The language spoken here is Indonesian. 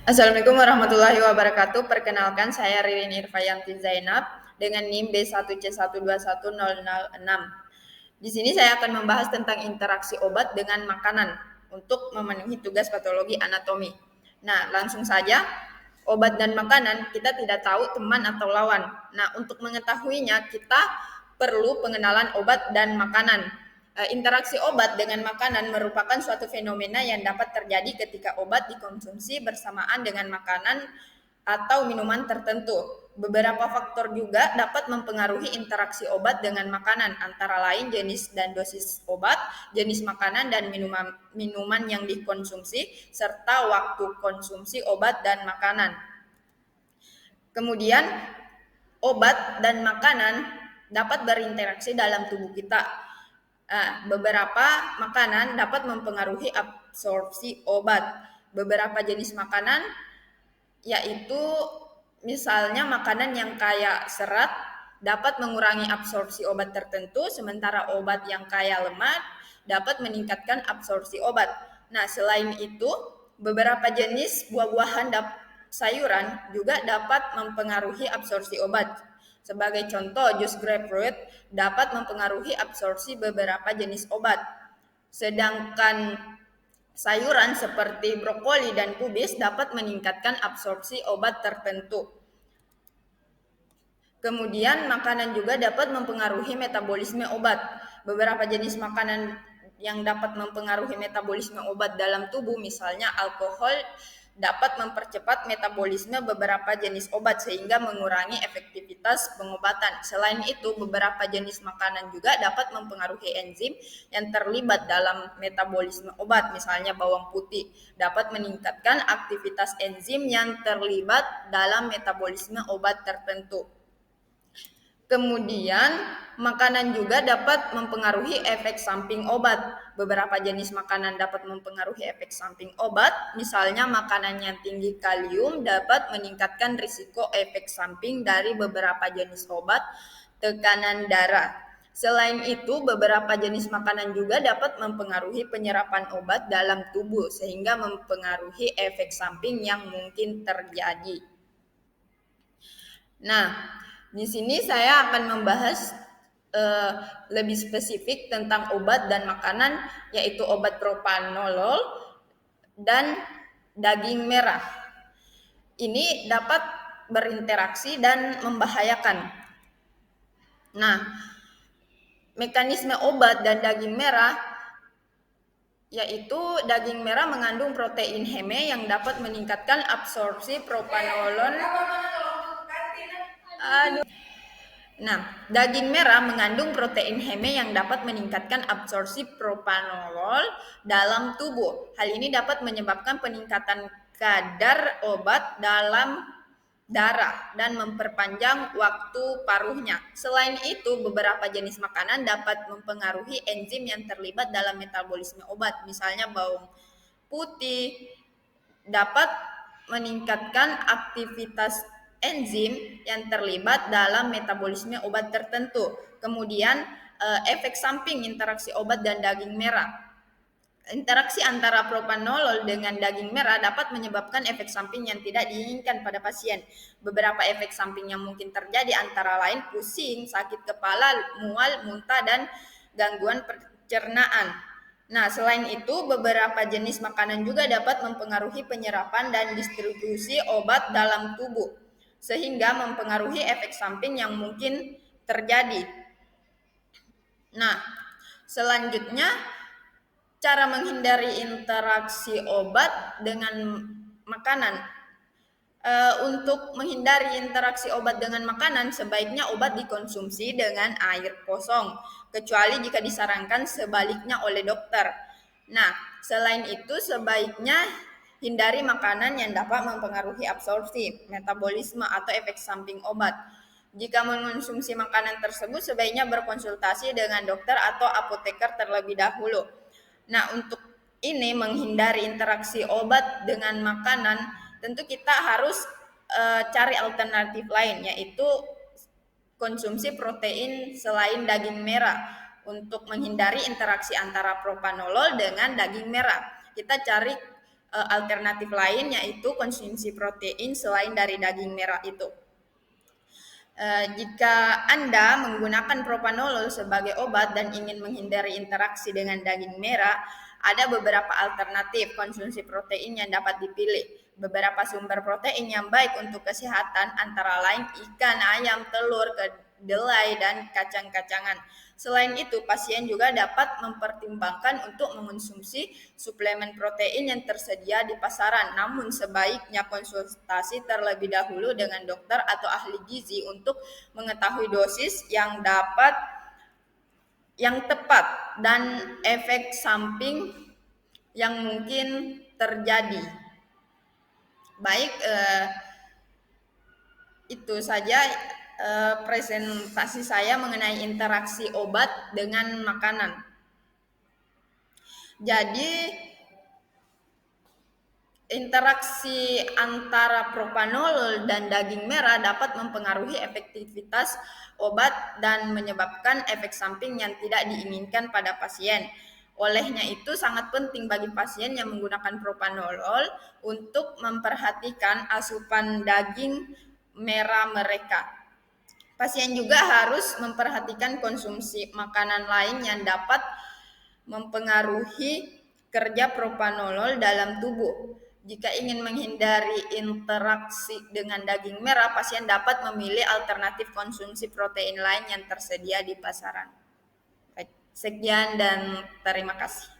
Assalamualaikum warahmatullahi wabarakatuh. Perkenalkan, saya Ririn Irfayanti Zainab dengan NIM B1C121006. Di sini saya akan membahas tentang interaksi obat dengan makanan untuk memenuhi tugas patologi anatomi. Nah, langsung saja. Obat dan makanan kita tidak tahu teman atau lawan. Nah, untuk mengetahuinya kita perlu pengenalan obat dan makanan. Interaksi obat dengan makanan merupakan suatu fenomena yang dapat terjadi ketika obat dikonsumsi bersamaan dengan makanan atau minuman tertentu. Beberapa faktor juga dapat mempengaruhi interaksi obat dengan makanan, antara lain jenis dan dosis obat, jenis makanan dan minuman yang dikonsumsi, serta waktu konsumsi obat dan makanan. Kemudian, obat dan makanan dapat berinteraksi dalam tubuh kita. Beberapa makanan dapat mempengaruhi absorpsi obat. Beberapa jenis makanan yaitu misalnya makanan yang kaya serat dapat mengurangi absorpsi obat tertentu, sementara obat yang kaya lemak dapat meningkatkan absorpsi obat. Nah, selain itu, beberapa jenis buah-buahan sayuran juga dapat mempengaruhi absorpsi obat. Sebagai contoh, jus grapefruit dapat mempengaruhi absorpsi beberapa jenis obat. Sedangkan sayuran seperti brokoli dan kubis dapat meningkatkan absorpsi obat tertentu. Kemudian makanan juga dapat mempengaruhi metabolisme obat. Beberapa jenis makanan yang dapat mempengaruhi metabolisme obat dalam tubuh, misalnya alkohol, dapat mempercepat metabolisme beberapa jenis obat sehingga mengurangi efektivitas pengobatan. Selain itu, beberapa jenis makanan juga dapat mempengaruhi enzim yang terlibat dalam metabolisme obat, misalnya bawang putih dapat meningkatkan aktivitas enzim yang terlibat dalam metabolisme obat tertentu. Kemudian, makanan juga dapat mempengaruhi efek samping obat. Beberapa jenis makanan dapat mempengaruhi efek samping obat, misalnya makanan yang tinggi kalium dapat meningkatkan risiko efek samping dari beberapa jenis obat, tekanan darah. Selain itu, beberapa jenis makanan juga dapat mempengaruhi penyerapan obat dalam tubuh, sehingga mempengaruhi efek samping yang mungkin terjadi. Nah, di sini saya akan membahas lebih spesifik tentang obat dan makanan, yaitu obat propranolol dan daging merah. Ini dapat berinteraksi dan membahayakan. Nah, mekanisme obat dan daging merah, yaitu daging merah mengandung protein heme yang dapat meningkatkan absorpsi propranolol. Nah, daging merah mengandung protein heme yang dapat meningkatkan absorpsi propranolol dalam tubuh. Hal ini dapat menyebabkan peningkatan kadar obat dalam darah dan memperpanjang waktu paruhnya. Selain itu, beberapa jenis makanan dapat mempengaruhi enzim yang terlibat dalam metabolisme obat. Misalnya bawang putih dapat meningkatkan aktivitas enzim yang terlibat dalam metabolisme obat tertentu. Kemudian efek samping interaksi obat dan daging merah. Interaksi antara propranolol dengan daging merah dapat menyebabkan efek samping yang tidak diinginkan pada pasien. Beberapa efek samping yang mungkin terjadi antara lain pusing, sakit kepala, mual, muntah, dan gangguan pencernaan. Nah, selain itu, beberapa jenis makanan juga dapat mempengaruhi penyerapan dan distribusi obat dalam tubuh, sehingga mempengaruhi efek samping yang mungkin terjadi. Nah, selanjutnya, cara menghindari interaksi obat dengan makanan. Untuk menghindari interaksi obat dengan makanan, sebaiknya obat dikonsumsi dengan air kosong, kecuali jika disarankan sebaliknya oleh dokter. Nah, selain itu sebaiknya hindari makanan yang dapat mempengaruhi absorpsi, metabolisme, atau efek samping obat. Jika mengonsumsi makanan tersebut, sebaiknya berkonsultasi dengan dokter atau apoteker terlebih dahulu. Nah, untuk ini menghindari interaksi obat dengan makanan, tentu kita harus cari alternatif lain, yaitu konsumsi protein selain daging merah. Untuk menghindari interaksi antara propranolol dengan daging merah, kita cari alternatif lain, yaitu konsumsi protein selain dari daging merah itu. Jika Anda menggunakan propanolol sebagai obat dan ingin menghindari interaksi dengan daging merah, ada beberapa alternatif konsumsi protein yang dapat dipilih. Beberapa sumber protein yang baik untuk kesehatan antara lain ikan, ayam, telur, kedelai, dan kacang-kacangan. Selain itu, pasien juga dapat mempertimbangkan untuk mengonsumsi suplemen protein yang tersedia di pasaran. Namun sebaiknya konsultasi terlebih dahulu dengan dokter atau ahli gizi untuk mengetahui dosis yang tepat dan efek samping yang mungkin terjadi. Baik, itu saja presentasi saya mengenai interaksi obat dengan makanan. Jadi interaksi antara propanolol dan daging merah dapat mempengaruhi efektivitas obat dan menyebabkan efek samping yang tidak diinginkan pada pasien. Olehnya itu sangat penting bagi pasien yang menggunakan propanolol untuk memperhatikan asupan daging merah mereka. Pasien juga harus memperhatikan konsumsi makanan lain yang dapat mempengaruhi kerja propanolol dalam tubuh. Jika ingin menghindari interaksi dengan daging merah, pasien dapat memilih alternatif konsumsi protein lain yang tersedia di pasaran. Sekian dan terima kasih.